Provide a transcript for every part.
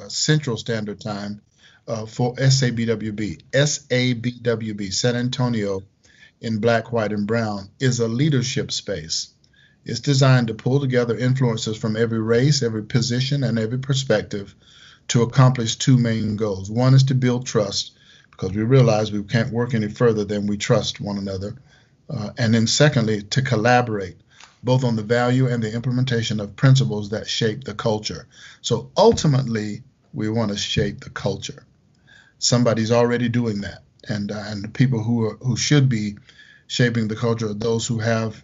Central Standard Time for SABWB, San Antonio in Black, White, and Brown, is a leadership space. It's designed to pull together influencers from every race, every position, and every perspective to accomplish two main goals. One is to build trust, because we realize we can't work any further than we trust one another. And then secondly, to collaborate, both on the value and the implementation of principles that shape the culture. So ultimately, we want to shape the culture. Somebody's already doing that. And the people who should be shaping the culture are those who have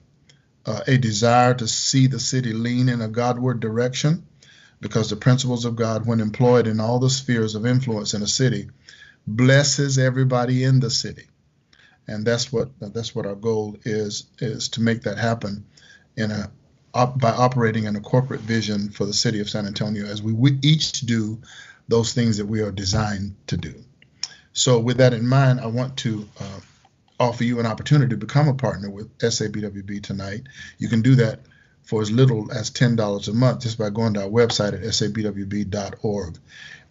a desire to see the city lean in a Godward direction, because the principles of God, when employed in all the spheres of influence in a city, blesses everybody in the city. And that's what our goal is to make that happen by operating in a corporate vision for the city of San Antonio, as we each do those things that we are designed to do. So with that in mind, I want to offer you an opportunity to become a partner with SABWB tonight. You can do that for as little as $10 a month just by going to our website at sabwb.org.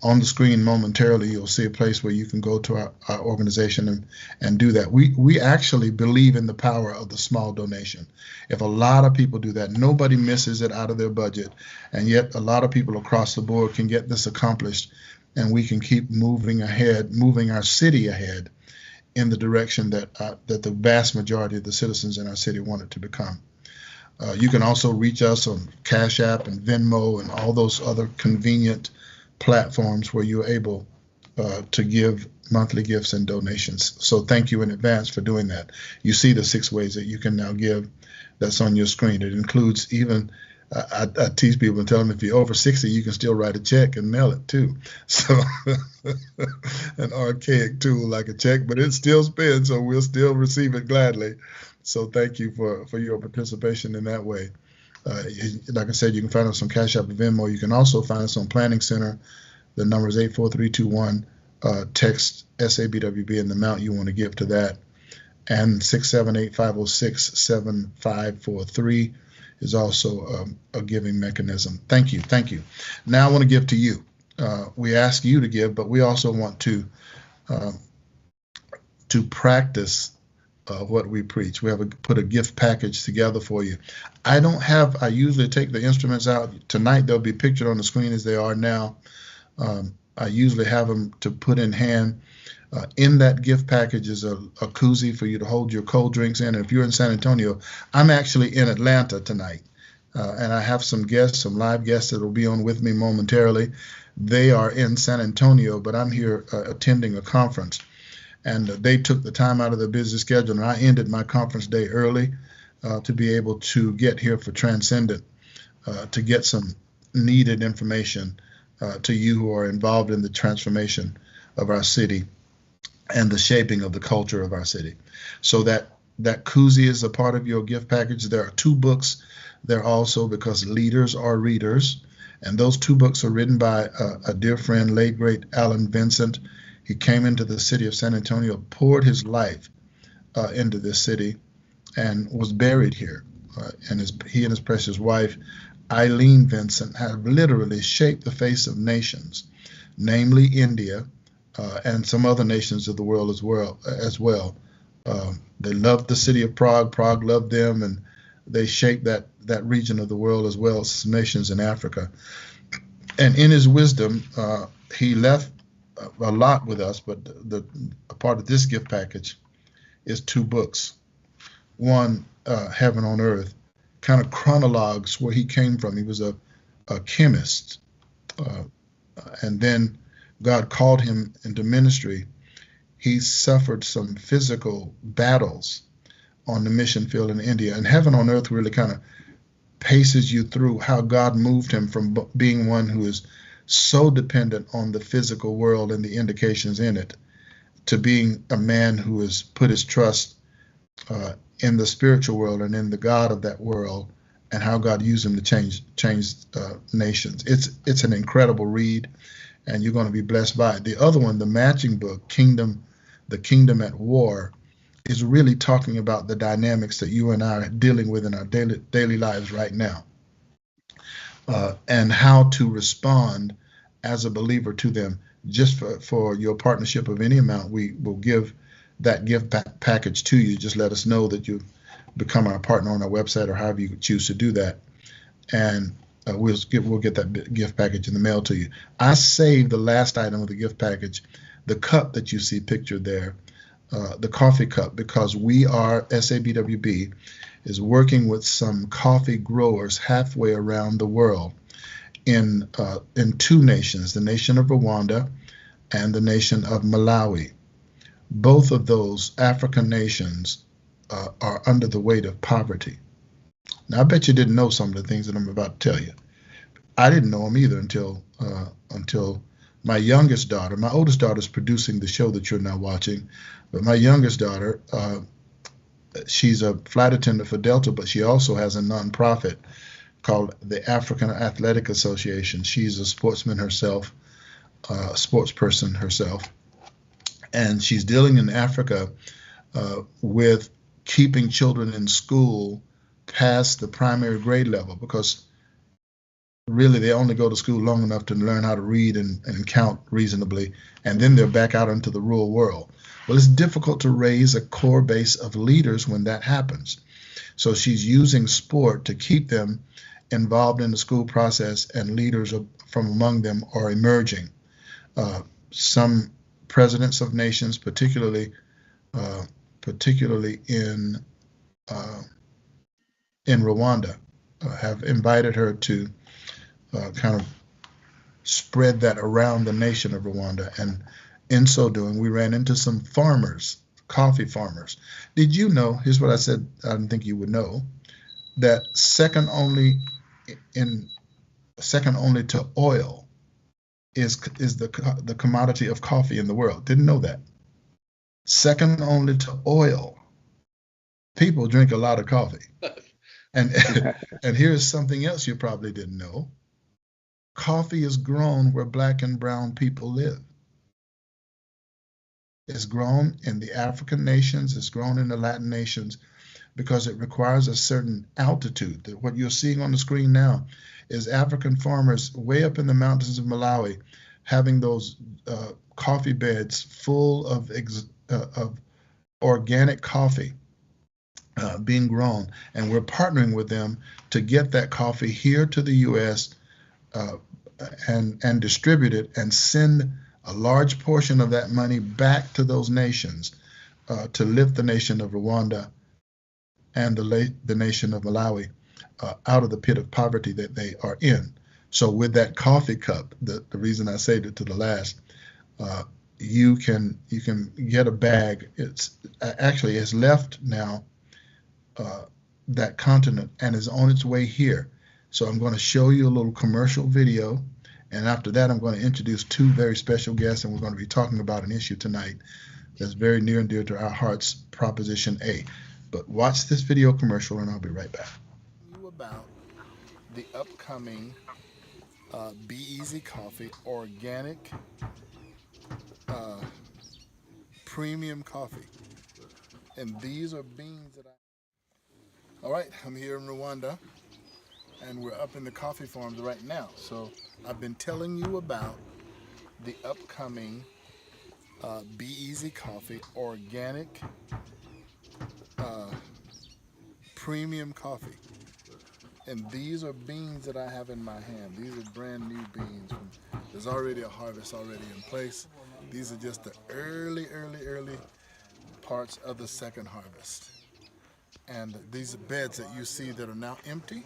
On the screen momentarily, you'll see a place where you can go to our organization and do that. We actually believe in the power of the small donation. If a lot of people do that, nobody misses it out of their budget, and yet a lot of people across the board can get this accomplished, and we can keep moving ahead, moving our city ahead in the direction that the vast majority of the citizens in our city want it to become. You can also reach us on Cash App and Venmo and all those other convenient platforms where you're able to give monthly gifts and donations. So thank you in advance for doing that. You see the 6 ways that you can now give. That's on your screen. It includes even, I tease people and tell them if you're over 60, you can still write a check and mail it too. So an archaic tool like a check, but it still spins, so we'll still receive it gladly. So thank you for your participation in that way. Like I said, you can find us on Cash App and Venmo. You can also find us on Planning Center. The number is 84321. Text SABWB and the amount you want to give to that. And 678-506-7543 is also a giving mechanism. Thank you. Now I want to give to you. We ask you to give, but we also want to practice what we preach. We have put a gift package together for you. I usually take the instruments out. Tonight they'll be pictured on the screen as they are now. I usually have them to put in hand. In that gift package is a koozie for you to hold your cold drinks in. And if you're in San Antonio, I'm actually in Atlanta tonight. And I have some live guests that will be on with me momentarily. They are in San Antonio, but I'm here attending a conference. And they took the time out of their busy schedule, and I ended my conference day early to be able to get here for Transcendent, to get some needed information to you who are involved in the transformation of our city and the shaping of the culture of our city. So that koozie is a part of your gift package. There are 2 books there also, because leaders are readers. And those 2 books are written by a dear friend, late great Alan Vincent. He came into the city of San Antonio, poured his life into this city, and was buried here. And he and his precious wife, Eileen Vincent, have literally shaped the face of nations, namely India, and some other nations of the world as well. They loved the city of Prague. Prague loved them, and they shaped that region of the world as well as some nations in Africa. And in his wisdom, he left a lot with us, but a part of this gift package is 2 books. One, Heaven on Earth, kind of chronologues where he came from. He was a chemist, and then God called him into ministry. He suffered some physical battles on the mission field in India, and Heaven on Earth really kind of paces you through how God moved him from being one who is so dependent on the physical world and the indications in it, to being a man who has put his trust in the spiritual world and in the God of that world, and how God used him to change nations. It's an incredible read, and you're going to be blessed by it. The other one, the matching book, The Kingdom at War, is really talking about the dynamics that you and I are dealing with in our daily lives right now, and how to respond as a believer to them. Just for your partnership of any amount, we will give that gift package to you. Just let us know that you become our partner on our website or however you choose to do that, and we'll get that gift package in the mail to you. I saved the last item of the gift package, the cup that you see pictured there, the coffee cup, because we are SABWB is working with some coffee growers halfway around the world in two nations, the nation of Rwanda and the nation of Malawi. Both of those African nations are under the weight of poverty. Now, I bet you didn't know some of the things that I'm about to tell you. I didn't know them either until my youngest daughter. My oldest daughter is producing the show that you're now watching, but my youngest daughter, she's a flight attendant for Delta, but she also has a nonprofit called the African Athletic Association. She's a sportsman herself, sports person herself, and she's dealing in Africa with keeping children in school past the primary grade level, because really they only go to school long enough to learn how to read and count reasonably, and then they're back out into the real world. Well, it's difficult to raise a core base of leaders when that happens. So she's using sport to keep them involved in the school process, and leaders from among them are emerging. Some presidents of nations, particularly in Rwanda, have invited her to kind of spread that around the nation of Rwanda. And in so doing, we ran into some farmers, coffee farmers. Did you know, here's what I said I didn't think you would know, that second only to oil is the commodity of coffee in the world. Didn't know that. Second only to oil. People drink a lot of coffee. And and here's something else you probably didn't know. Coffee is grown where black and brown people live. It's grown in the African nations, it's grown in the Latin nations, because it requires a certain altitude. What you're seeing on the screen now is African farmers way up in the mountains of Malawi having those coffee beds full of organic coffee being grown, and we're partnering with them to get that coffee here to the U.S. And distribute it and send a large portion of that money back to those nations to lift the nation of Rwanda and the nation of Malawi out of the pit of poverty that they are in. So with that coffee cup, the reason I saved it to the last, you can get a bag. It's actually has left now that continent and is on its way here. So I'm going to show you a little commercial video, and after that I'm going to introduce two very special guests, and we're going to be talking about an issue tonight that's very near and dear to our hearts, Proposition A. But watch this video commercial and I'll be right back. About the upcoming Be Easy Coffee organic premium coffee. And these are beans that all right, I'm here in Rwanda, and we're up in the coffee farms right now. So I've been telling you about the upcoming Be Easy Coffee organic premium coffee. And these are beans that I have in my hand. These are brand new beans. There's already a harvest already in place. These are just the early parts of the second harvest. And these beds that you see that are now empty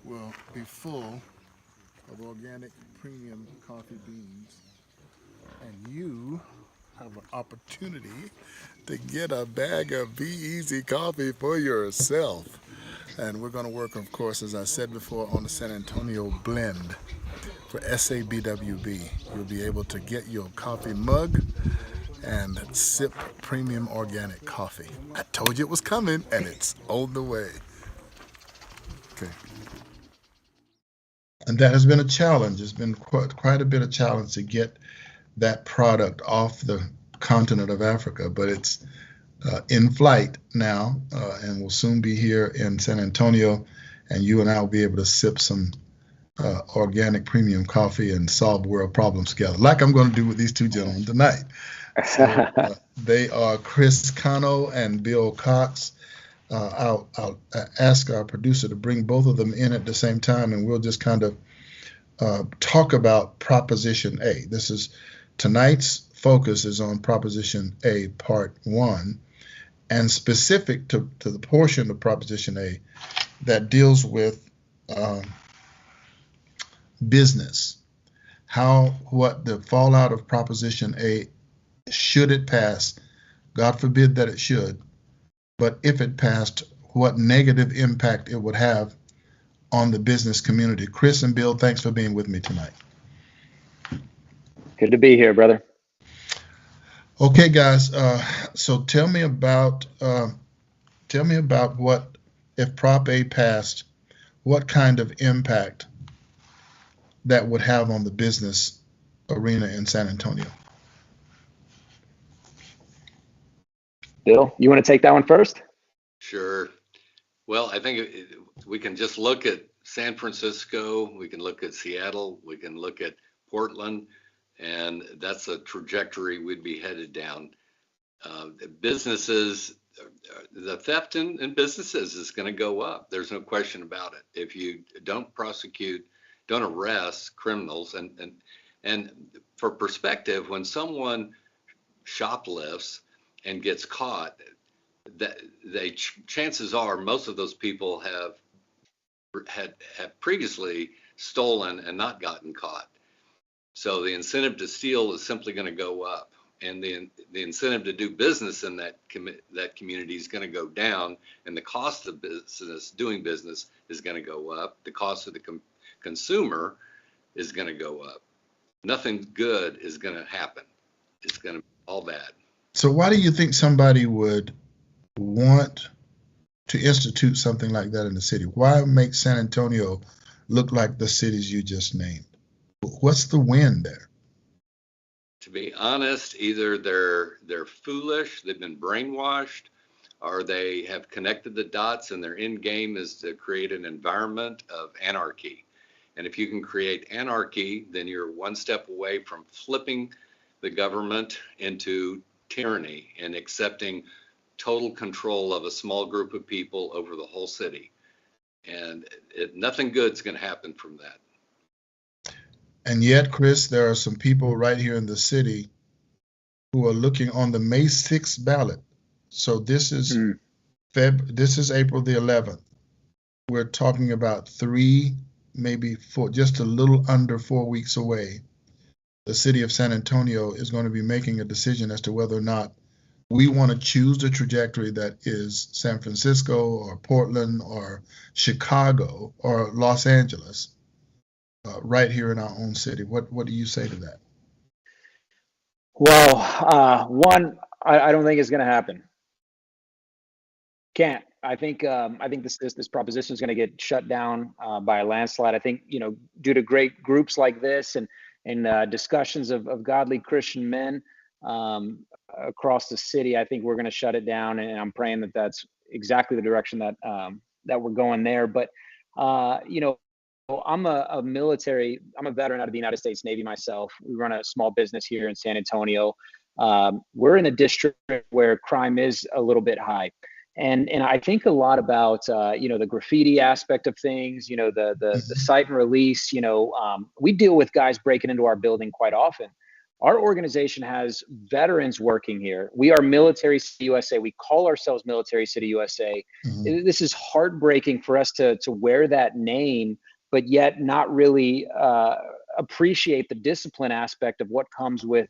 will be full of organic premium coffee beans. And you have an opportunity to get a bag of Be Easy coffee for yourself. And we're going to work, of course, as I said before, on the San Antonio blend for SABWB. You'll be able to get your coffee mug and sip premium organic coffee. I told you it was coming, and it's on the way. Okay. And that has been a challenge. It's been quite a bit of challenge to get that product off the continent of Africa, but it's in flight now, and will soon be here in San Antonio, and you and I will be able to sip some organic premium coffee and solve world problems together, like I'm going to do with these two gentlemen tonight. So they are Chris Cano and Bill Cox. I'll ask our producer to bring both of them in at the same time, and we'll just kind of talk about Proposition A. This is tonight's focus is on Proposition A, Part 1, and specific to the portion of Proposition A that deals with business. What the fallout of Proposition A, should it pass, God forbid that it should, but if it passed, what negative impact it would have on the business community. Chris and Bill, thanks for being with me tonight. Good to be here, brother. Okay, guys. So tell me about what, if Prop A passed, what kind of impact that would have on the business arena in San Antonio. Bill, you want to take that one first? Sure. Well, I think we can just look at San Francisco, we can look at Seattle, we can look at Portland, and that's a trajectory we'd be headed down. Businesses, the theft in businesses is going to go up. There's no question about it. If you don't prosecute, don't arrest criminals, and for perspective, when someone shoplifts and gets caught, that chances are most of those people have previously stolen and not gotten caught. So the incentive to steal is simply going to go up, and the incentive to do business in that community is going to go down, and the cost of doing business is going to go up. The cost of the consumer is going to go up. Nothing good is going to happen. It's going to be all bad. So why do you think somebody would want to institute something like that in the city? Why make San Antonio look like the cities you just named? What's the win there? To be honest, either they're foolish, they've been brainwashed, or they have connected the dots, and their end game is to create an environment of anarchy. And if you can create anarchy, then you're one step away from flipping the government into tyranny and accepting total control of a small group of people over the whole city. And nothing good's going to happen from that. And yet, Chris, there are some people right here in the city who are looking on the May 6th ballot. So this is this is April the 11th. We're talking about 3, maybe 4, just a little under 4 weeks away. The city of San Antonio is going to be making a decision as to whether or not we want to choose the trajectory that is San Francisco or Portland or Chicago or Los Angeles, right here in our own city. What do you say to that? Well, one, I don't think it's going to happen. Can't. I think this proposition is going to get shut down by a landslide. I think, due to great groups like this and discussions of godly Christian men across the city, I think we're going to shut it down, and I'm praying that that's exactly the direction that we're going there. But I'm a veteran out of the United States Navy myself. We run a small business here in San Antonio. We're in a district where crime is a little bit high. And I think a lot about, the graffiti aspect of things, the cite and release, we deal with guys breaking into our building quite often. Our organization has veterans working here. We are Military City USA. We call ourselves Military City USA. Mm-hmm. This is heartbreaking for us to wear that name, but yet not really appreciate the discipline aspect of what comes with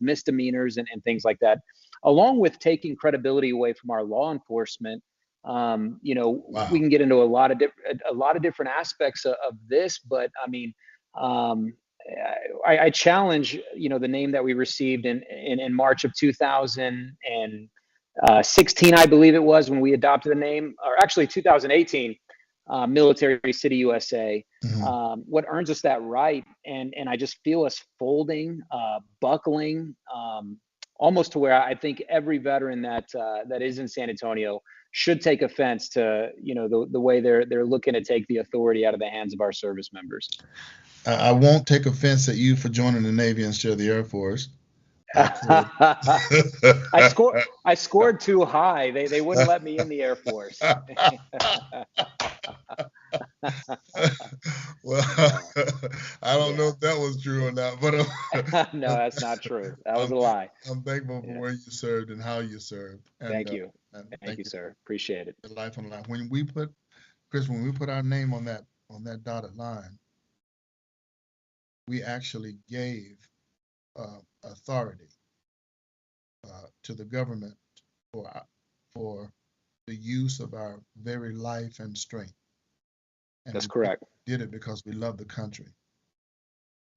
misdemeanors and things like that, along with taking credibility away from our law enforcement. Wow. We can get into a lot of different aspects of this, but I mean, I challenge, the name that we received in March of 2016, I believe it was, when we adopted the name, or actually 2018, Military City USA. Mm-hmm. What earns us that right? And I just feel us folding, buckling, almost to where I think every veteran that is in San Antonio should take offense to, the way they're looking to take the authority out of the hands of our service members. I won't take offense at you for joining the Navy instead of the Air Force. I could. I scored too high. They wouldn't let me in the Air Force. Well, I don't know Yeah. if that was true or not, but No, that's not true. That was I'm, a lie. I'm thankful for Yeah. where you served and how you served, Thank you. and Thank thank you, you sir. Appreciate it. for your life on the line. When we put Chris, when we put our name on that dotted line, we actually gave authority to the government for the use of our very life and strength, and That's we correct. did it because we love the country.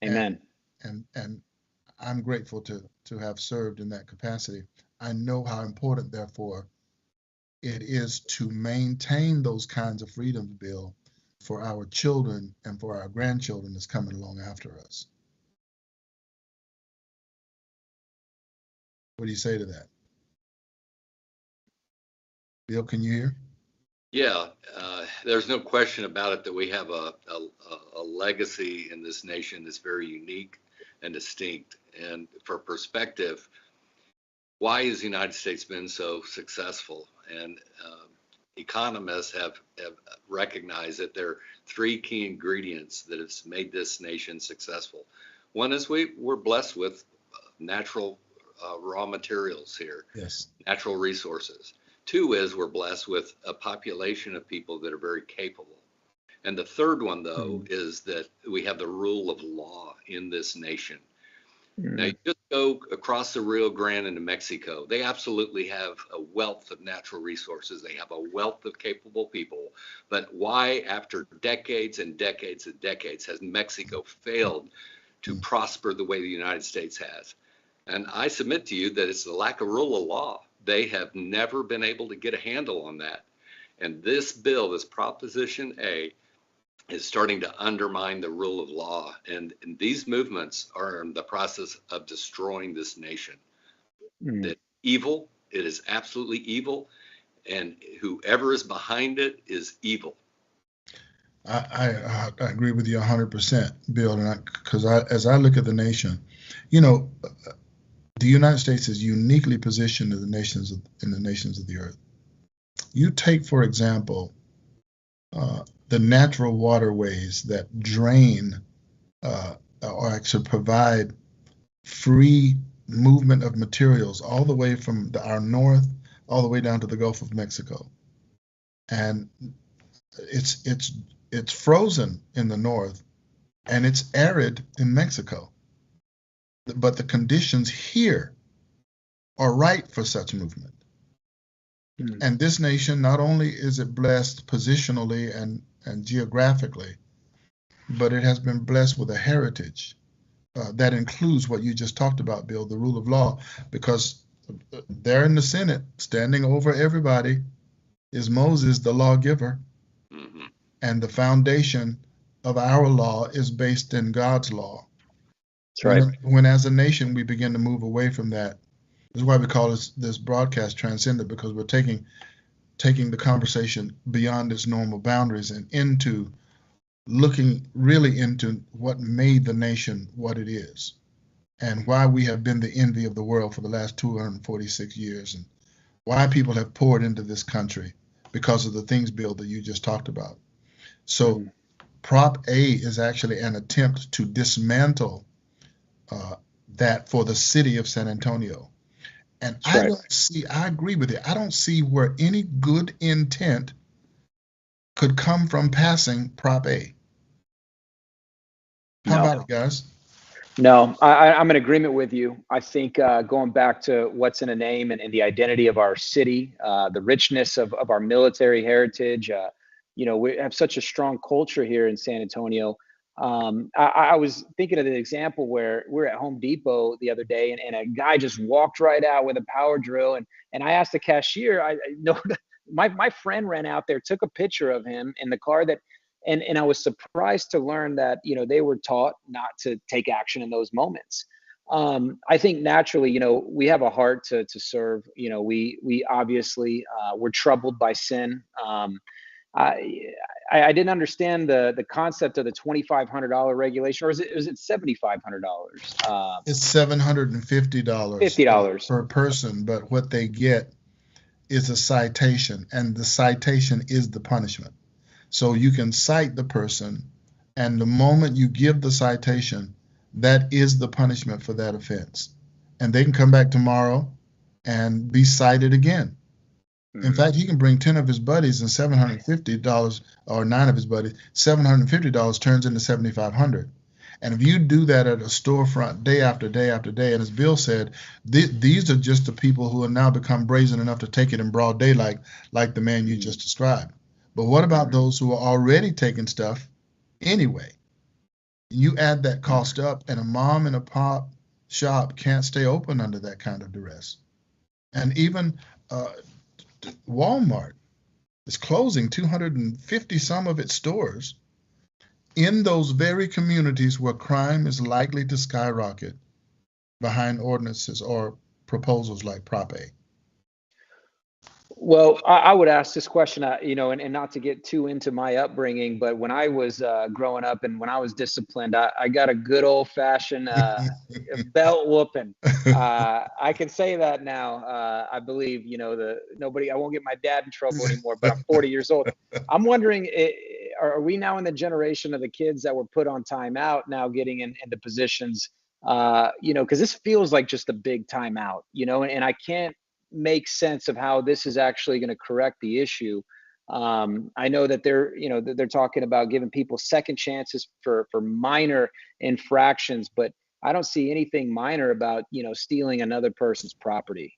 Amen. And I'm grateful to have served in that capacity. I know how important, therefore, it is to maintain those kinds of freedoms, Bill, for our children and for our grandchildren that's coming along after us. What do you say to that? Bill, can you hear? Yeah, there's no question about it that we have a legacy in this nation that's very unique and distinct. And for perspective, why has the United States been so successful? And economists have recognized that there are three key ingredients that has made this nation successful. One is we're blessed with natural raw materials here, Yes. natural resources. Two is we're blessed with a population of people that are very capable. And the third one, though, is that we have the rule of law in this nation. Now, you just go across the Rio Grande into Mexico. They absolutely have a wealth of natural resources. They have a wealth of capable people. But why, after decades and decades and decades, has Mexico failed to prosper the way the United States has? And I submit to you that it's the lack of rule of law. They have never been able to get a handle on that. And this bill, this Proposition A, is starting to undermine the rule of law. And these movements are in the process of destroying this nation. That evil, it is absolutely evil. And whoever is behind it is evil. I agree with you 100%, Bill, and because as I look at the nation, you know, the United States is uniquely positioned in the nations of the earth. You take, for example, the natural waterways that drain or actually provide free movement of materials all the way from our north all the way down to the Gulf of Mexico, and it's frozen in the north and it's arid in Mexico, but the conditions here are right for such movement. And this nation, not only is it blessed positionally and geographically, but it has been blessed with a heritage that includes what you just talked about, Bill, the rule of law, because there in the Senate, standing over everybody, is Moses, the lawgiver, and the foundation of our law is based in God's law. That's right. When as a nation we begin to move away from that, this is why we call this broadcast Transcendent, because we're taking the conversation beyond its normal boundaries and into looking really into what made the nation what it is and why we have been the envy of the world for the last 246 years and why people have poured into this country because of the things, Bill, that you just talked about. So Prop A is actually an attempt to dismantle that for the city of San Antonio. And I agree with you. I don't see where any good intent could come from passing Prop A. How about it, guys? No, I'm in agreement with you. I think going back to what's in a name and the identity of our city, the richness of our military heritage, we have such a strong culture here in San Antonio. I was thinking of the example where we're at Home Depot the other day, and a guy just walked right out with a power drill, and I asked the cashier, I know my friend ran out there, took a picture of him in the car that. And I was surprised to learn that they were taught not to take action in those moments. I think naturally, we have a heart to serve. We obviously we're troubled by sin. I I didn't understand the concept of the $2,500 regulation, or is it $7,500? It's $750 $50. per person, but what they get is a citation, and the citation is the punishment. So you can cite the person, and the moment you give the citation, that is the punishment for that offense. And they can come back tomorrow and be cited again. In fact, he can bring 10 of his buddies, and $750, or 9 of his buddies, $750 turns into $7,500. And if you do that at a storefront day after day after day, and as Bill said, these are just the people who have now become brazen enough to take it in broad daylight, like the man you just described. But what about those who are already taking stuff anyway? You add that cost up, and a mom and a pop shop can't stay open under that kind of duress. And even Walmart is closing 250 some of its stores in those very communities where crime is likely to skyrocket behind ordinances or proposals like Prop A. Well, I would ask this question, and not to get too into my upbringing, but when I was growing up and when I was disciplined, I got a good old fashioned belt whooping. I can say that now. I believe, I won't get my dad in trouble anymore, but I'm 40 years old. I'm wondering, are we now in the generation of the kids that were put on timeout now getting into positions, because this feels like just a big timeout, and I can't make sense of how this is actually going to correct the issue. I know that they're talking about giving people second chances for minor infractions, but I don't see anything minor about stealing another person's property.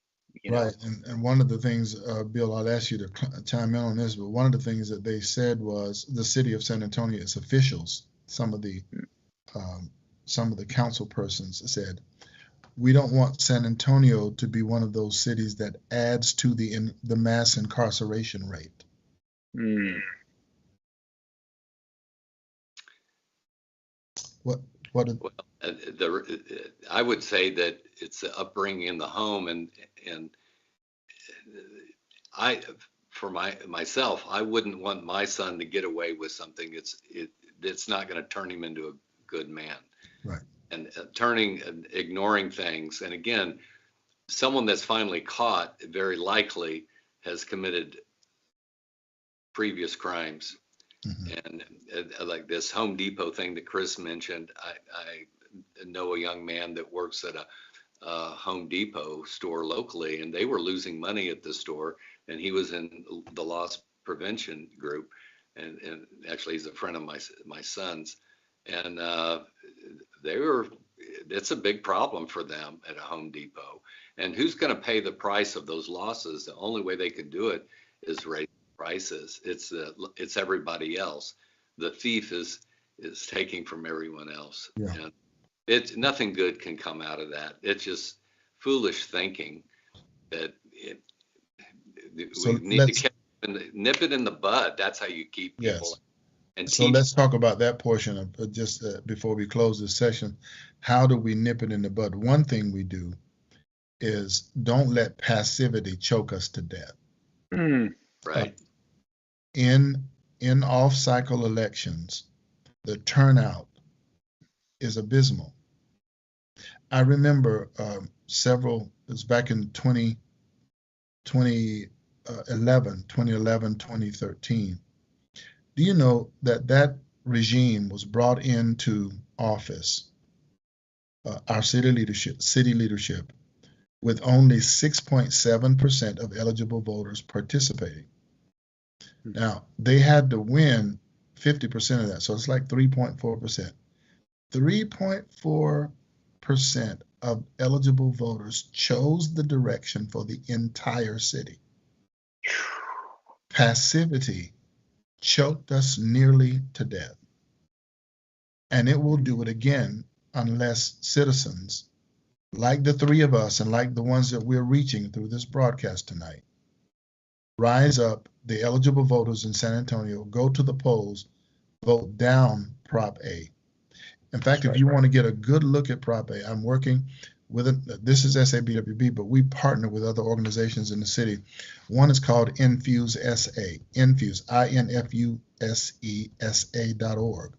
Right, and one of the things, Bill, I'll ask you to chime in on this, but one of the things that they said was the city of San Antonio, its officials, some of the council persons said, we don't want San Antonio to be one of those cities that adds to the mass incarceration rate. What? Well, I would say that it's the upbringing in the home, and for myself, I wouldn't want my son to get away with something that's not going to turn him into a good man. Right. And ignoring things. And again, someone that's finally caught very likely has committed previous crimes. And like this Home Depot thing that Chris mentioned, I know a young man that works at a Home Depot store locally, and they were losing money at the store, and he was in the loss prevention group, and actually he's a friend of my son's, and it's a big problem for them at a Home Depot. And who's going to pay the price of those losses? The only way they can do it is raise prices. It's everybody else. The thief is taking from everyone else. Yeah. And nothing good can come out of that. It's just foolish thinking that we need to nip it in the bud. That's how you keep people. Yes. So let's talk about that portion of just before we close this session. How do we nip it in the bud? One thing we do is don't let passivity choke us to death. Right. In off-cycle elections, the turnout is abysmal. I remember it was back in 2011, 2013. Do you know that regime was brought into office, our city leadership, with only 6.7% of eligible voters participating? Now, they had to win 50% of that, so it's like 3.4%. 3.4% of eligible voters chose the direction for the entire city. Passivity choked us nearly to death. And it will do it again unless citizens, like the three of us and like the ones that we're reaching through this broadcast tonight, rise up, the eligible voters in San Antonio, go to the polls, vote down Prop A. In fact, if you want to get a good look at Prop A, I'm working with it. This is SABWB, but we partner with other organizations in the city. One is called Infuse SA, Infuse, INFUSESA.org.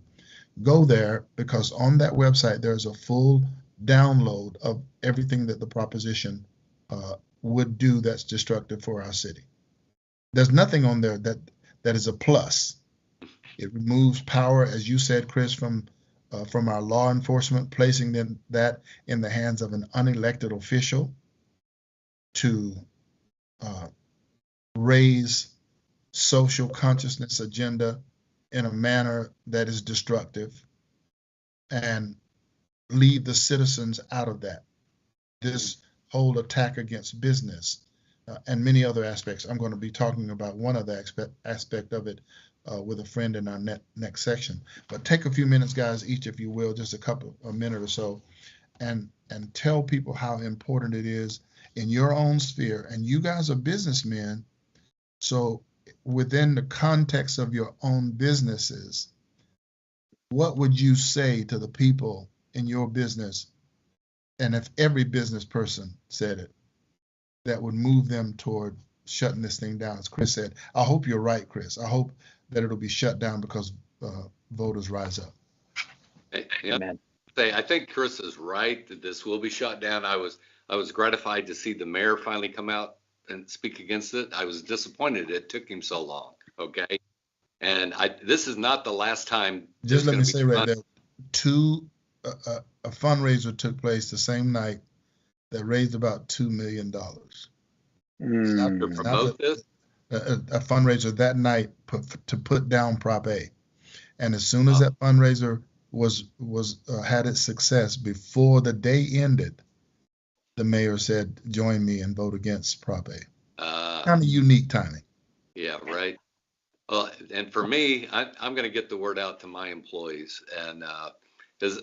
Go there, because on that website there's a full download of everything that the proposition would do that's destructive for our city. There's nothing on there that is a plus. It removes power, as you said, Chris, from our law enforcement, placing that in the hands of an unelected official to raise social consciousness agenda in a manner that is destructive, and leave the citizens out of that. This whole attack against business and many other aspects. I'm going to be talking about one other aspect of it with a friend in our next section. But take a few minutes, guys, each, if you will, just a minute or so, and tell people how important it is in your own sphere. And you guys are businessmen, so within the context of your own businesses, what would you say to the people in your business, and if every business person said it, that would move them toward shutting this thing down? As Chris said, I hope you're right, Chris. I hope that it'll be shut down because voters rise up. Amen. I think Chris is right that this will be shut down. I was gratified to see the mayor finally come out and speak against it. I was disappointed it took him so long. Okay, and this is not the last time. Just let me say right there, a fundraiser took place the same night that raised about $2 million. To promote this? A fundraiser that night to put down Prop A, and as soon as that fundraiser was had its success, before the day ended, the mayor said, "Join me and vote against Prop A." Kind of unique timing. Yeah, right. Well, and for me, I'm going to get the word out to my employees, and because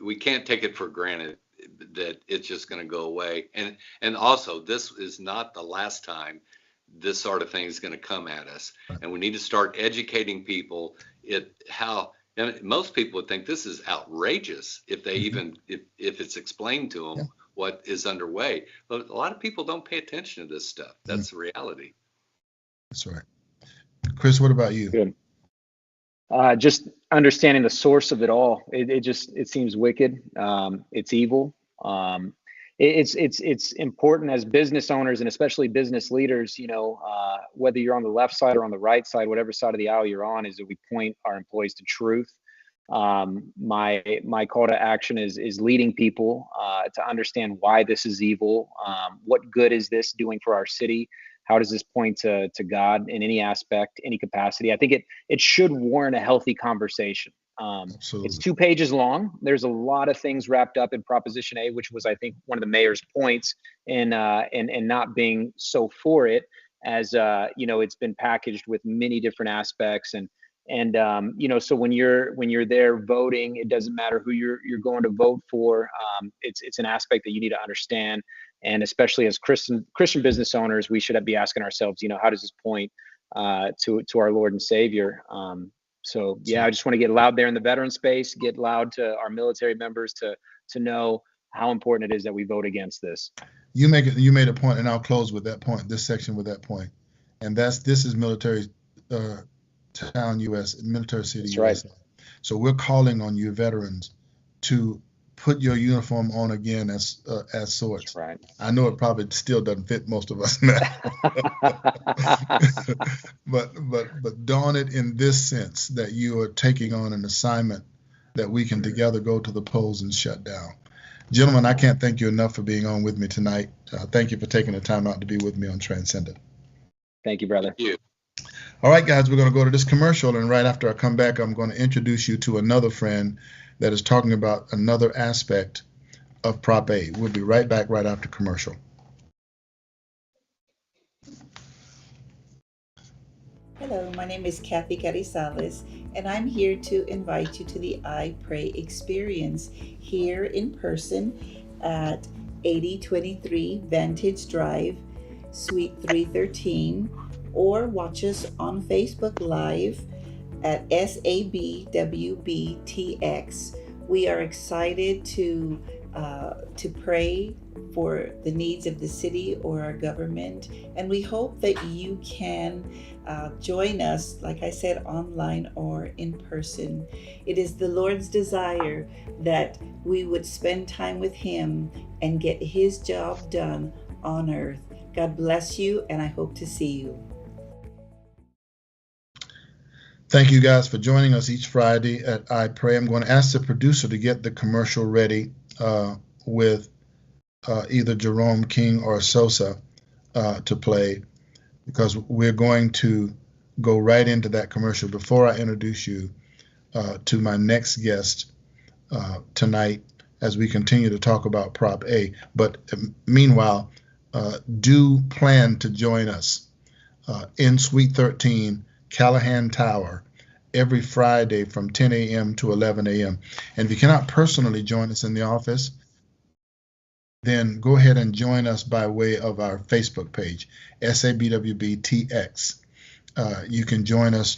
we can't take it for granted that it's just going to go away. And also, this is not the last time this sort of thing is going to come at us, and we need to start educating people. And most people would think this is outrageous if they even if it's explained to them what is underway. But a lot of people don't pay attention to this stuff. That's the reality. That's right. Chris, what about you? Good. Just understanding the source of it all. It seems wicked. It's evil. It's important as business owners, and especially business leaders, whether you're on the left side or on the right side, whatever side of the aisle you're on, is that we point our employees to truth. My call to action is leading people to understand why this is evil. What good is this doing for our city? How does this point to God in any aspect, any capacity? I think it should warrant a healthy conversation. It's 2 pages long. There's a lot of things wrapped up in Proposition A, which was, I think, one of the mayor's points in not being so for it, as it's been packaged with many different aspects. So when you're there voting, it doesn't matter who you're going to vote for. It's an aspect that you need to understand. And especially as Christian business owners, we should be asking ourselves, how does this point to our Lord and Savior? I just want to get loud there in the veteran space, get loud to our military members to know how important it is that we vote against this. You made a point, and I'll close with that point, this section with that point. And this is military town US, military city That's USA. Right. So we're calling on you veterans to put your uniform on again as sorts. That's right. I know it probably still doesn't fit most of us now, but don it in this sense that you are taking on an assignment that we can together go to the polls and shut down. Gentlemen, I can't thank you enough for being on with me tonight. Thank you for taking the time out to be with me on Transcendent. Thank you, brother. Thank you. All right, guys, we're going to go to this commercial, and right after I come back, I'm going to introduce you to another friend that is talking about another aspect of Prop A. We'll be right back right after commercial. Hello, my name is Kathy Carizales, and I'm here to invite you to the I Pray experience here in person at 8023 Vantage Drive, Suite 313, or watch us on Facebook Live at SABWBTX. We are excited to pray for the needs of the city or our government, and we hope that you can join us, like I said, online or in person. It is the Lord's desire that we would spend time with Him and get His job done on earth. God bless you, and I hope to see you. Thank you guys for joining us each Friday at I Pray. I'm going to ask the producer to get the commercial ready with either Jerome King or Sosa to play, because we're going to go right into that commercial before I introduce you to my next guest tonight as we continue to talk about Prop A. But meanwhile, do plan to join us in Suite 13, Callahan Tower, every Friday from 10 a.m. to 11 a.m. And if you cannot personally join us in the office, then go ahead and join us by way of our Facebook page, SABWBTX. You can join us,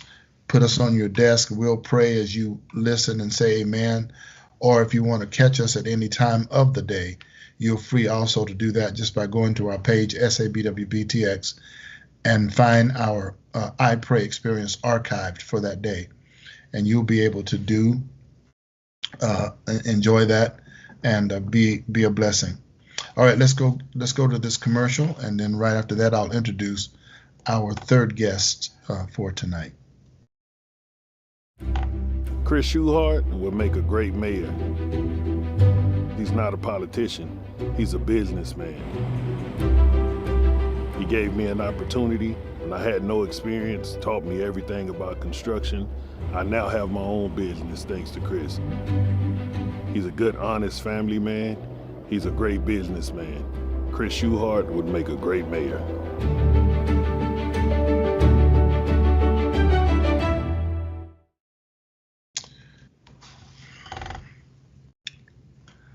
put us on your desk. We'll pray as you listen and say amen. Or if you want to catch us at any time of the day, you're free also to do that just by going to our page, SABWBTX, and find our I Pray experience archived for that day. And you'll be able to enjoy that and be a blessing. All right, let's go to this commercial, and then right after that, I'll introduce our third guest for tonight. Chris Schuhart would make a great mayor. He's not a politician, he's a businessman. He gave me an opportunity and I had no experience, taught me everything about construction. I now have my own business thanks to Chris. He's a good, honest family man. He's a great businessman. Chris Schuhart would make a great mayor.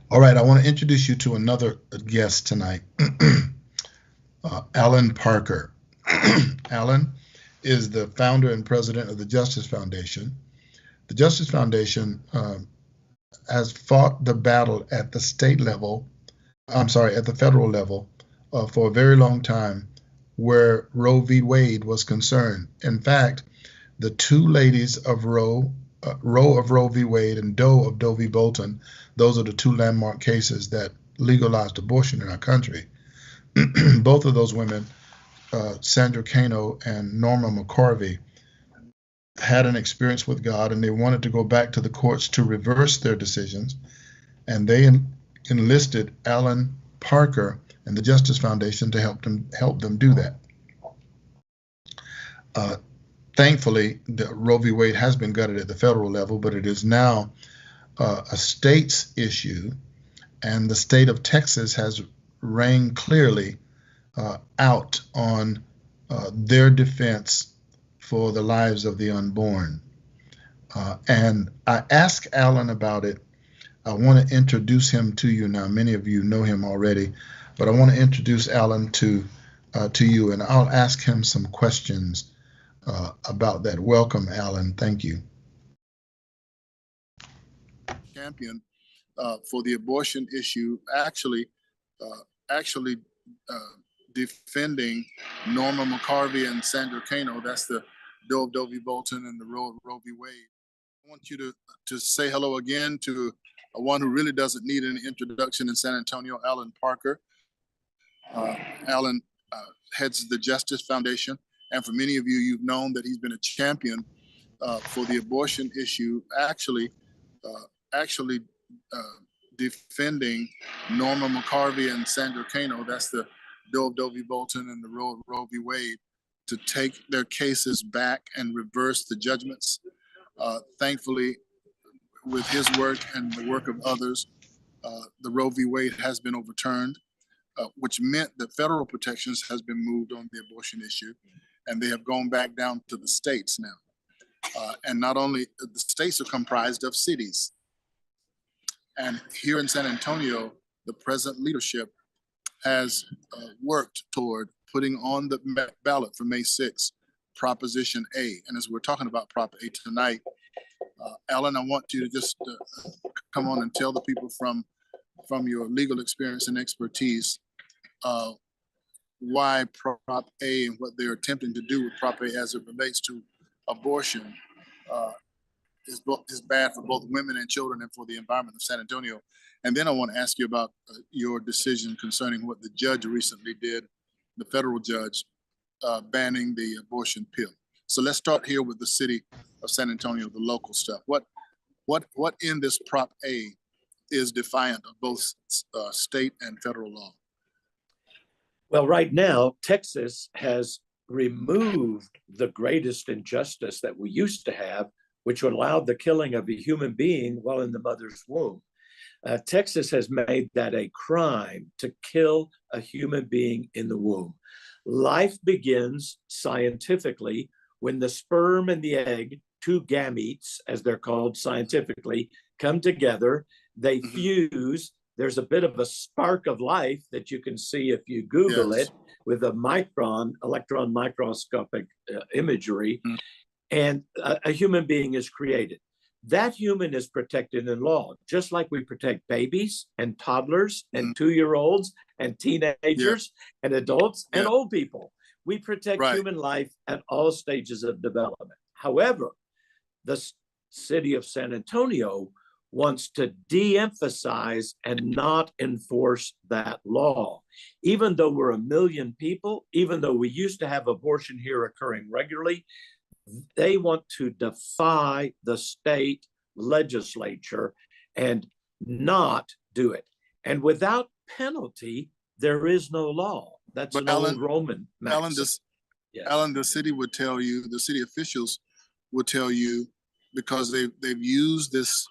All right, I want to introduce you to another guest tonight, Alan Parker. Alan is the founder and president of the Justice Foundation. The Justice Foundation has fought the battle at the federal level for a very long time where Roe v. Wade was concerned. In fact, the two ladies of Roe of Roe v. Wade and Doe of Doe v. Bolton, those are the two landmark cases that legalized abortion in our country. Both of those women, Sandra Cano and Norma McCorvey, had an experience with God, and they wanted to go back to the courts to reverse their decisions, and they enlisted Alan Parker and the Justice Foundation to help them do that. Thankfully, the Roe v. Wade has been gutted at the federal level, but it is now a state's issue, and the state of Texas has rang clearly out on their defense for the lives of the unborn. And I asked Alan about it. I want to introduce him to you now. Many of you know him already, but I want to introduce Alan to you, and I'll ask him some questions about that. Welcome, Alan. Thank you. Champion for the abortion issue, actually defending Norma McCorvey and Sandra Cano. That's the Doe of Doe v. Bolton and the Roe v. Wade. I want you to say hello again to one who really doesn't need an introduction in San Antonio, Alan Parker. Alan heads the Justice Foundation, and for many of you, you've known that he's been a champion for the abortion issue, actually defending Norma McCorvey and Sandra Cano. That's the Doe of Doe v. Bolton and the Roe v. Wade, to take their cases back and reverse the judgments. Thankfully, with his work and the work of others, the Roe v. Wade has been overturned, which meant that federal protections has been moved on the abortion issue, and they have gone back down to the states now. And not only the states are comprised of cities. And here in San Antonio, the present leadership has worked toward putting on the ballot for May 6th Proposition A. And as we're talking about Prop A tonight, Alan, I want you to just come on and tell the people from your legal experience and expertise why Prop A and what they're attempting to do with Prop A as it relates to abortion is bad for both women and children and for the environment of San Antonio. And then I want to ask you about your decision concerning what the judge recently did, the federal judge, banning the abortion pill. So let's start here with the city of San Antonio, the local stuff. What in this Prop A is defiant of both state and federal law? Well, right now, Texas has removed the greatest injustice that we used to have, which would allow the killing of a human being while in the mother's womb. Texas has made that a crime to kill a human being in the womb. Life begins scientifically when the sperm and the egg, two gametes, as they're called scientifically, come together, they fuse. There's a bit of a spark of life that you can see if you Google it with a electron microscopic imagery, and a human being is created. That human is protected in law, just like we protect babies and toddlers and 2-year-olds and teenagers and adults and old people. We protect human life at all stages of development. However, the city of San Antonio wants to de-emphasize and not enforce that law. Even though we're 1 million people, even though we used to have abortion here occurring regularly, they want to defy the state legislature and not do it. And without penalty, there is no law. That's an old Roman maxim. Alan, the city would tell you, the city officials would tell you, because they've used this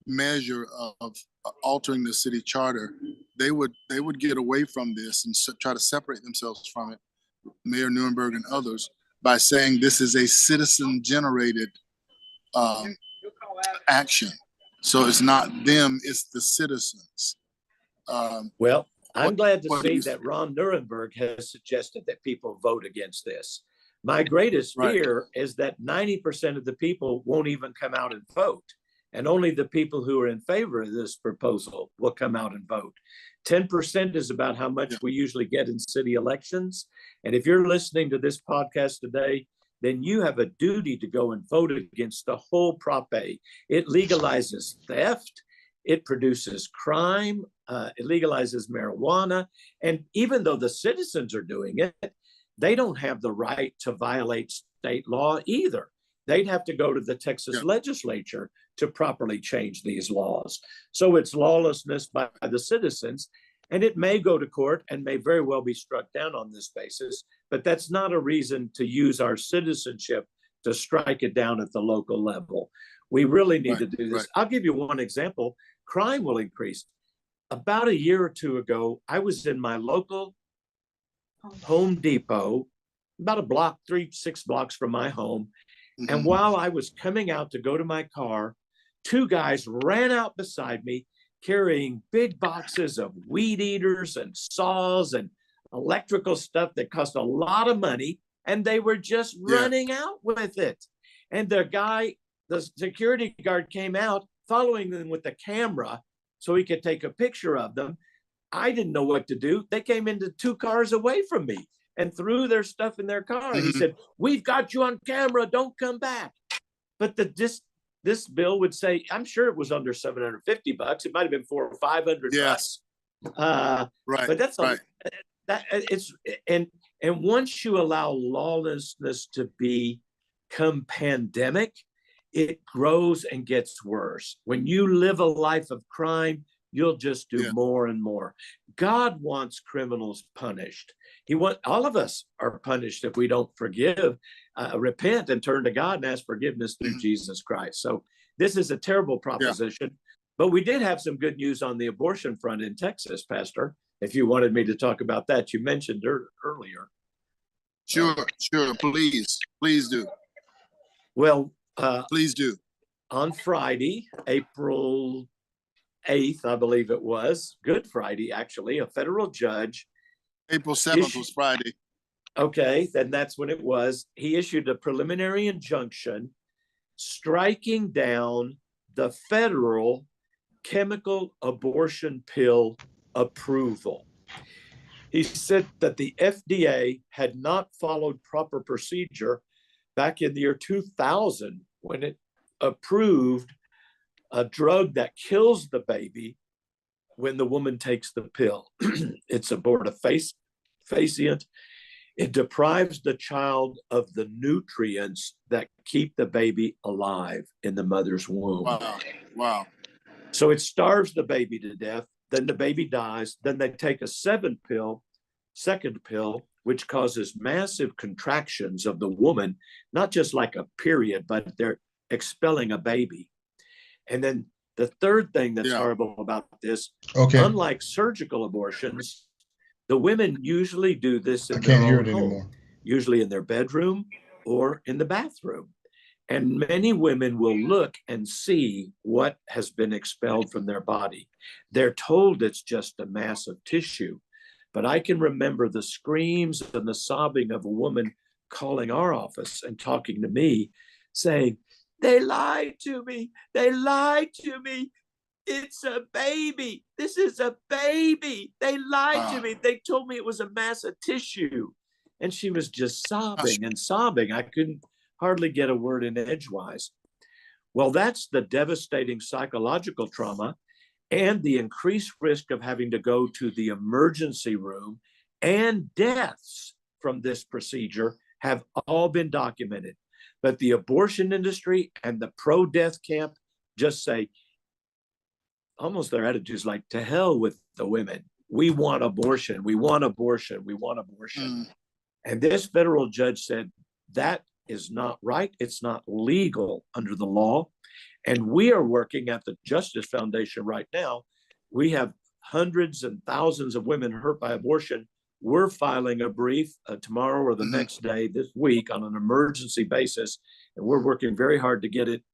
measure of altering the city charter, they would get away from this and try to separate themselves from it, Mayor Nuremberg and others, by saying this is a citizen-generated action. So it's not them, it's the citizens. Well, I'm glad to see that Ron Nuremberg has suggested that people vote against this. My greatest fear is that 90% of the people won't even come out and vote. And only the people who are in favor of this proposal will come out and vote. 10% is about how much we usually get in city elections. And if you're listening to this podcast today, then you have a duty to go and vote against the whole Prop A. It legalizes theft. It produces crime. It legalizes marijuana. And even though the citizens are doing it, they don't have the right to violate state law either. They'd have to go to the Texas legislature to properly change these laws. So it's lawlessness by the citizens, and it may go to court and may very well be struck down on this basis, but that's not a reason to use our citizenship to strike it down at the local level. We really need to do this. I'll give you one example. Crime will increase. About a year or two ago, I was in my local Home Depot, about a block, 6 blocks from my home. And while I was coming out to go to my car, 2 guys ran out beside me carrying big boxes of weed eaters and saws and electrical stuff that cost a lot of money. And they were just running out with it. And the security guard came out following them with the camera so he could take a picture of them. I didn't know what to do. They came into 2 cars away from me and threw their stuff in their car. And he said, "We've got you on camera. Don't come back." But this bill would say, I'm sure it was under $750. It might have been $400 or $500. But that's and once you allow lawlessness to become pandemic, it grows and gets worse. When you live a life of crime, you'll just do more and more. God wants criminals punished. All of us are punished if we don't forgive, repent, and turn to God and ask forgiveness through Jesus Christ. So this is a terrible proposition. But we did have some good news on the abortion front in Texas, Pastor, if you wanted me to talk about that. You mentioned earlier. Sure. Please do. Well, please do. On Friday, April 8th, I believe it was, Good Friday, actually, a federal judge. April 7th was Friday. Okay, then that's when it was. He issued a preliminary injunction striking down the federal chemical abortion pill approval. He said that the FDA had not followed proper procedure back in the year 2000 when it approved a drug that kills the baby when the woman takes the pill. It's abortifacient. It deprives the child of the nutrients that keep the baby alive in the mother's womb. Wow. Wow. So it starves the baby to death. Then the baby dies. Then they take a second pill, which causes massive contractions of the woman, not just like a period, but they're expelling a baby. And then the third thing that's horrible about this, unlike surgical abortions, the women usually do this in their own home, usually in their bedroom or in the bathroom. And many women will look and see what has been expelled from their body. They're told it's just a mass of tissue. But I can remember the screams and the sobbing of a woman calling our office and talking to me, saying, "They lied to me. They lied to me. It's a baby. This is a baby. They lied to me. They told me it was a mass of tissue." And she was just sobbing and sobbing. I couldn't hardly get a word in edgewise. Well, that's the devastating psychological trauma and the increased risk of having to go to the emergency room, and deaths from this procedure have all been documented. But the abortion industry and the pro-death camp just say, almost their attitude is like, to hell with the women. We want abortion. We want abortion. We want abortion. And this federal judge said that is not right. It's not legal under the law. And we are working at the Justice Foundation right now. We have hundreds and thousands of women hurt by abortion. We're filing a brief tomorrow or the next day this week on an emergency basis. And we're working very hard to get it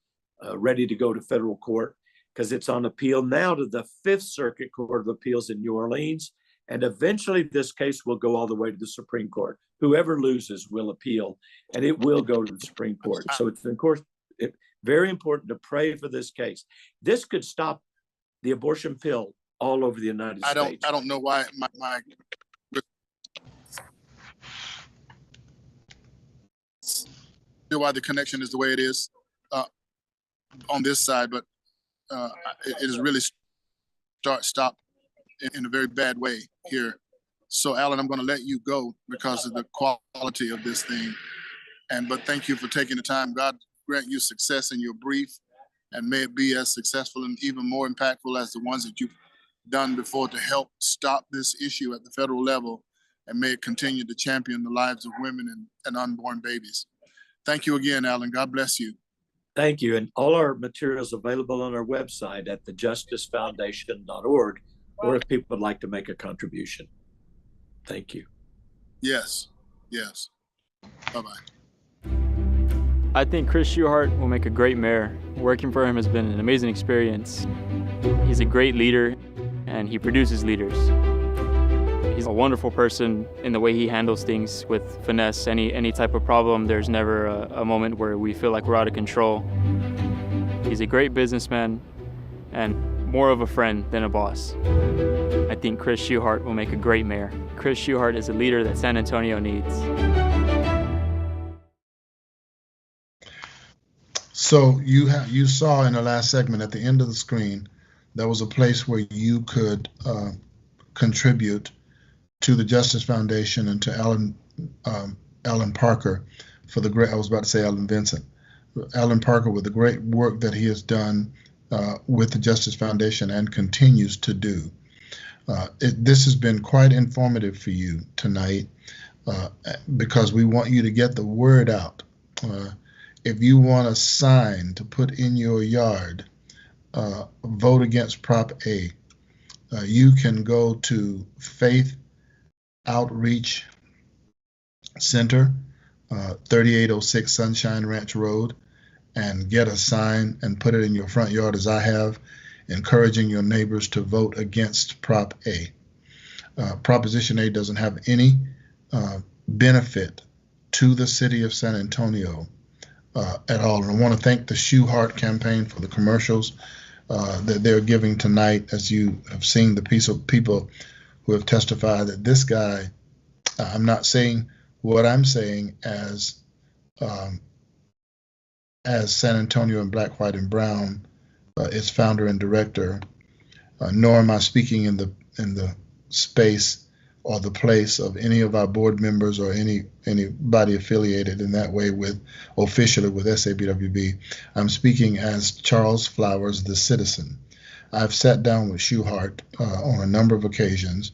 ready to go to federal court, because it's on appeal now to the Fifth Circuit Court of Appeals in New Orleans. And eventually this case will go all the way to the Supreme Court. Whoever loses will appeal, and it will go to the Supreme Court. So it's, of course, very important to pray for this case. This could stop the abortion pill all over the United States. I don't know why why the connection is the way it is on this side, but it is really stopped in a very bad way here. So, Alan, I'm going to let you go because of the quality of this thing. But thank you for taking the time. God grant you success in your brief, and may it be as successful and even more impactful as the ones that you've done before to help stop this issue at the federal level, and may it continue to champion the lives of women and unborn babies. Thank you again, Alan. God bless you. Thank you. And all our materials available on our website at thejusticefoundation.org, or if people would like to make a contribution. Thank you. Yes. Yes. Bye-bye. I think Chris Schuhart will make a great mayor. Working for him has been an amazing experience. He's a great leader, and he produces leaders. He's a wonderful person in the way he handles things with finesse. Any type of problem, there's never a moment where we feel like we're out of control. He's a great businessman and more of a friend than a boss. I think Chris Schuhart will make a great mayor. Chris Schuhart is a leader that San Antonio needs. So you saw in the last segment at the end of the screen, there was a place where you could contribute to the Justice Foundation and to Alan Parker for the great, I was about to say Alan Vincent, Alan Parker with the great work that he has done with the Justice Foundation and continues to do. This has been quite informative for you tonight because we want you to get the word out. If you want a sign to put in your yard, vote against Prop A, you can go to Faith Outreach Center, 3806 Sunshine Ranch Road, and get a sign and put it in your front yard, as I have, encouraging your neighbors to vote against Prop A. Proposition A doesn't have any benefit to the city of San Antonio at all. And I want to thank the Shoe Heart campaign for the commercials that they're giving tonight. As you have seen, the piece of people who have testified that this guy, I'm not saying what I'm saying as San Antonio and Black, White, and Brown, its founder and director, nor am I speaking in the space or the place of any of our board members or anybody affiliated in that way officially with SABWB. I'm speaking as Charles Flowers, the citizen. I've sat down with Shoehart on a number of occasions,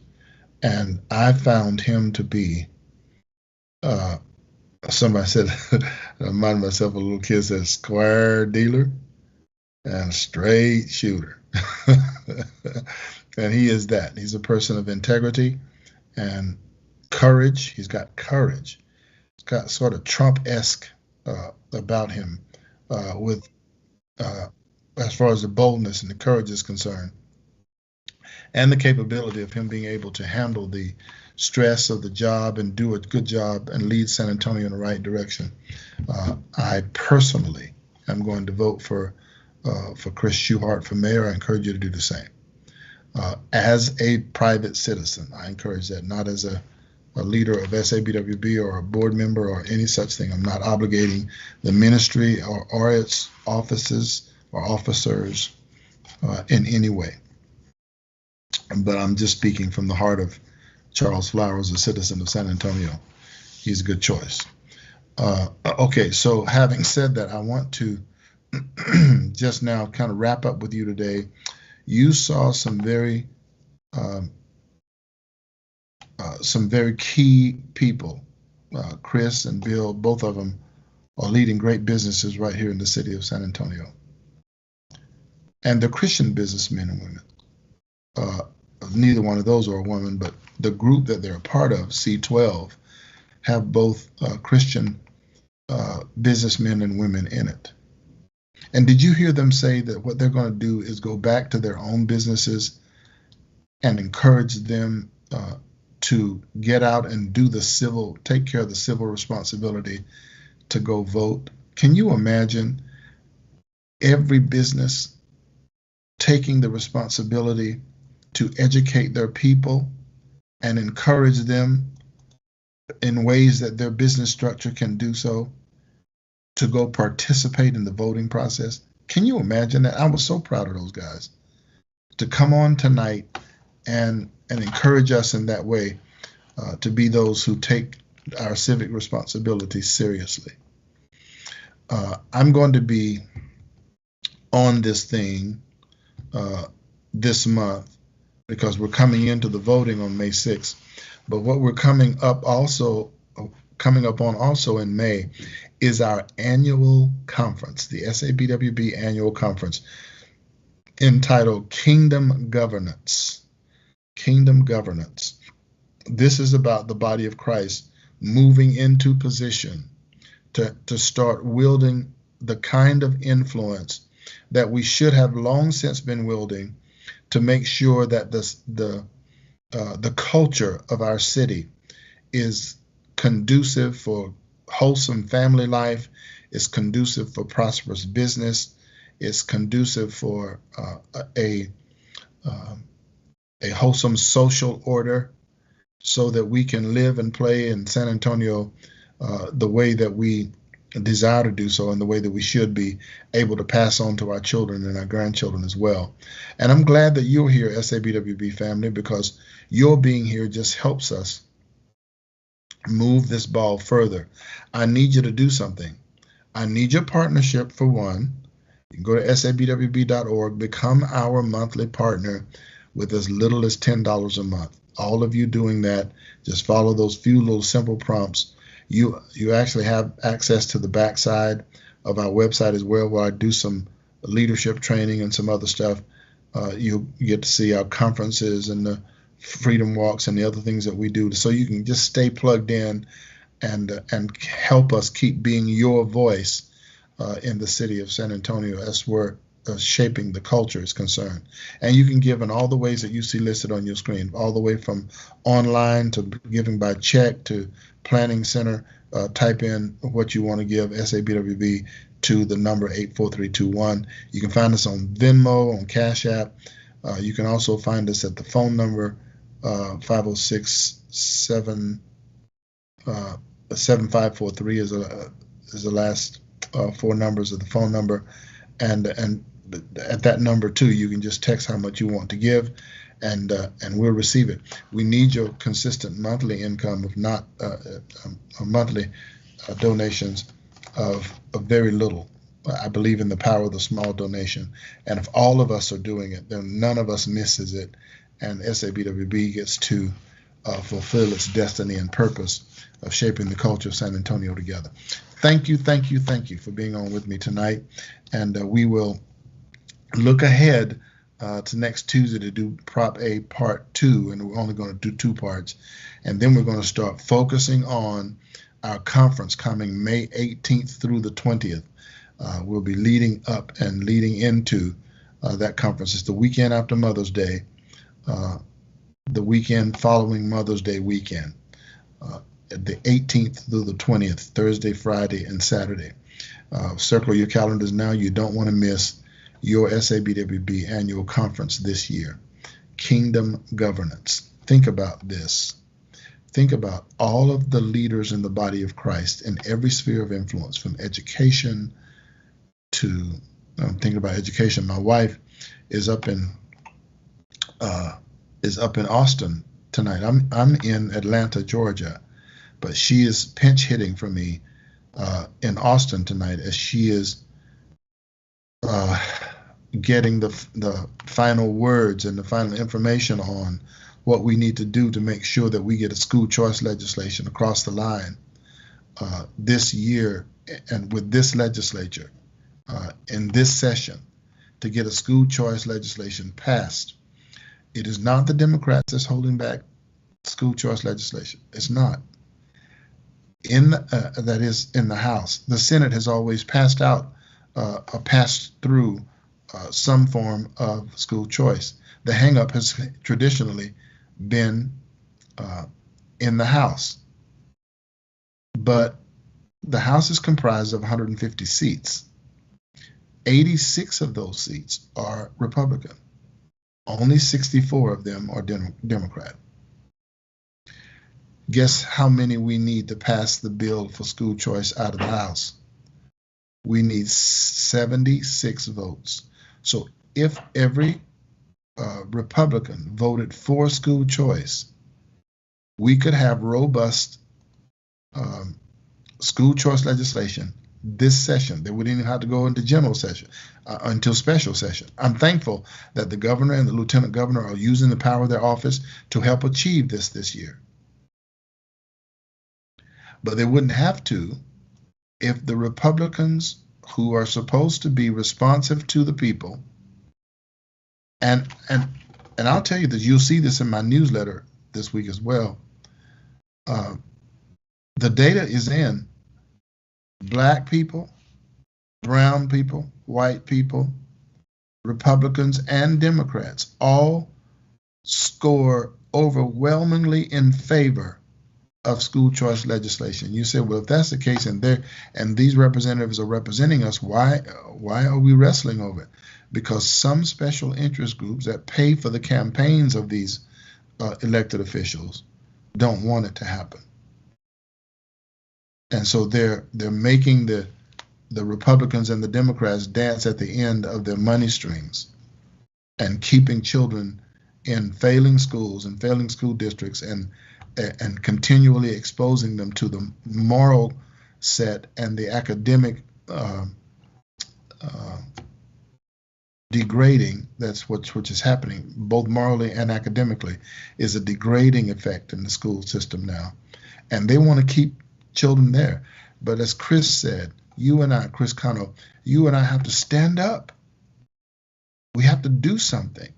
and I found him to be somebody said, I reminded myself a little kid said, square dealer and straight shooter. And he is that. He's a person of integrity and courage. He's got courage. He's got sort of Trump-esque about him as far as the boldness and the courage is concerned, and the capability of him being able to handle the stress of the job and do a good job and lead San Antonio in the right direction. I personally am going to vote for Chris Shoehart for mayor. I encourage you to do the same. As a private citizen, I encourage that, not as a leader of SABWB or a board member or any such thing. I'm not obligating the ministry or its offices or officers in any way. But I'm just speaking from the heart of Charles Flowers, a citizen of San Antonio. He's a good choice. Okay, so having said that, I want to just now kind of wrap up with you today. You saw some very key people. Chris and Bill, both of them are leading great businesses right here in the city of San Antonio. And they're Christian businessmen and women. Neither one of those are a woman, but the group that they're a part of, C12, have both Christian businessmen and women in it. And did you hear them say that what they're going to do is go back to their own businesses and encourage them to get out and take care of the civil responsibility to go vote? Can you imagine every business taking the responsibility to educate their people and encourage them in ways that their business structure can do so to go participate in the voting process? Can you imagine that? I was so proud of those guys to come on tonight and encourage us in that way, to be those who take our civic responsibility seriously. I'm going to be on this thing this month because we're coming into the voting on May 6th. But what we're coming up on also in May is our annual conference, the SABWB annual conference, entitled Kingdom Governance. Kingdom Governance. This is about the body of Christ moving into position to start wielding the kind of influence that we should have long since been wielding to make sure that the culture of our city is conducive for wholesome family life, is conducive for prosperous business, is conducive for a wholesome social order, so that we can live and play in San Antonio the way that we desire to do so, and the way that we should be able to pass on to our children and our grandchildren as well. And I'm glad that you're here, SABWB family, because your being here just helps us move this ball further. I need you to do something. I need your partnership for one. You can go to sabwb.org, become our monthly partner with as little as $10 a month. All of you doing that, just follow those few little simple prompts. You actually have access to the backside of our website as well, where I do some leadership training and some other stuff. You get to see our conferences and the freedom walks and the other things that we do, so you can just stay plugged in and help us keep being your voice in the city of San Antonio as we're shaping the culture is concerned. And you can give in all the ways that you see listed on your screen, all the way from online to giving by check to planning center. Type in what you want to give, SABWB, to the number 84321. You can find us on Venmo, on Cash App. You can also find us at the phone number 506-7543 is the last four numbers of the phone number, and at that number too, you can just text how much you want to give, and we'll receive it. We need your consistent monthly income, if not monthly donations of very little. I believe in the power of the small donation, and if all of us are doing it, then none of us misses it, and SABWB gets to fulfill its destiny and purpose of shaping the culture of San Antonio together. Thank you for being on with me tonight, and we will look ahead to next Tuesday to do Prop A Part 2, and we're only going to do 2 parts, and then we're going to start focusing on our conference coming May 18th through the 20th. We'll be leading up and leading into that conference. It's the weekend after Mother's Day, the weekend following Mother's Day weekend, the 18th through the 20th, Thursday, Friday, and Saturday. Circle your calendars now. You don't want to miss your SABWB annual conference this year. Kingdom Governance. Think about this. Think about all of the leaders in the body of Christ in every sphere of influence, from education to thinking about education. My wife is up in Austin tonight. I'm in Atlanta, Georgia, but she is pinch hitting for me in Austin tonight as she is getting the final words and the final information on what we need to do to make sure that we get a school choice legislation across the line this year, and with this legislature in this session, to get a school choice legislation passed. It is not the Democrats that's holding back school choice legislation. It's not. That is in the House. The Senate has always passed through some form of school choice. The hang-up has traditionally been in the House. But the House is comprised of 150 seats. 86 of those seats are Republican. Only 64 of them are Democrat. Guess how many we need to pass the bill for school choice out of the House? We need 76 votes. So if every Republican voted for school choice, we could have robust school choice legislation this session. They wouldn't even have to go into general session until special session. I'm thankful that the governor and the lieutenant governor are using the power of their office to help achieve this year. But they wouldn't have to if the Republicans, who are supposed to be responsive to the people, and I'll tell you that you'll see this in my newsletter this week as well. The data is in. Black people, brown people, white people, Republicans, and Democrats all score overwhelmingly in favor of school choice legislation. You say, well, if that's the case, and these representatives are representing us, why are we wrestling over it? Because some special interest groups that pay for the campaigns of these elected officials don't want it to happen. And so they're making the Republicans and the Democrats dance at the end of their money streams and keeping children in failing schools and failing school districts and continually exposing them to the moral set and the academic degrading. That's which is happening, both morally and academically, is a degrading effect in the school system now. And they want to keep children there. But as Chris said, Chris Cano, you and I have to stand up. We have to do something,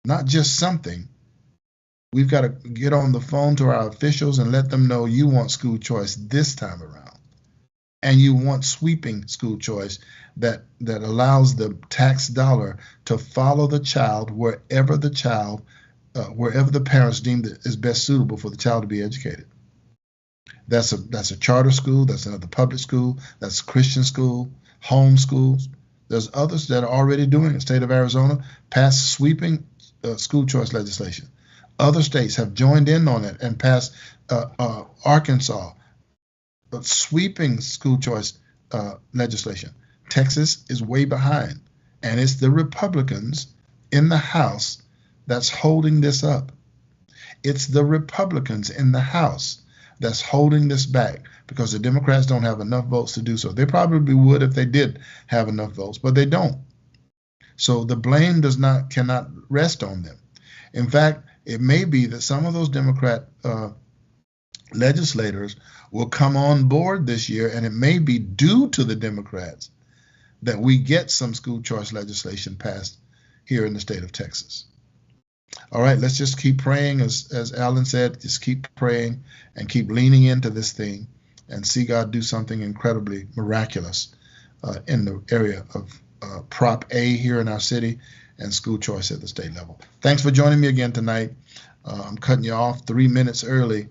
not just something. We've got to get on the phone to our officials and let them know you want school choice this time around. and you want sweeping school choice that allows the tax dollar to follow the child wherever the parents deem that is best suitable for the child to be educated. That's a charter school, that's another public school, that's a Christian school, home schools. There's others that are already doing it. The state of Arizona passed sweeping school choice legislation. Other states have joined in on it and passed Arkansas, sweeping school choice legislation. Texas is way behind, and it's the Republicans in the House that's holding this up. It's the Republicans in the House that's holding this back because the Democrats don't have enough votes to do so. They probably would if they did have enough votes, but they don't. So the blame cannot rest on them. In fact, it may be that some of those Democrat legislators will come on board this year, and it may be due to the Democrats that we get some school choice legislation passed here in the state of Texas. All right, let's just keep praying, as Alan said, just keep praying and keep leaning into this thing and see God do something incredibly miraculous in the area of Prop A here in our city and school choice at the state level. Thanks for joining me again tonight. I'm cutting you off 3 minutes early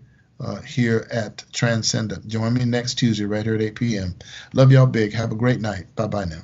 here at Transcendent. Join me next Tuesday right here at 8 p.m. Love y'all big. Have a great night. Bye-bye now.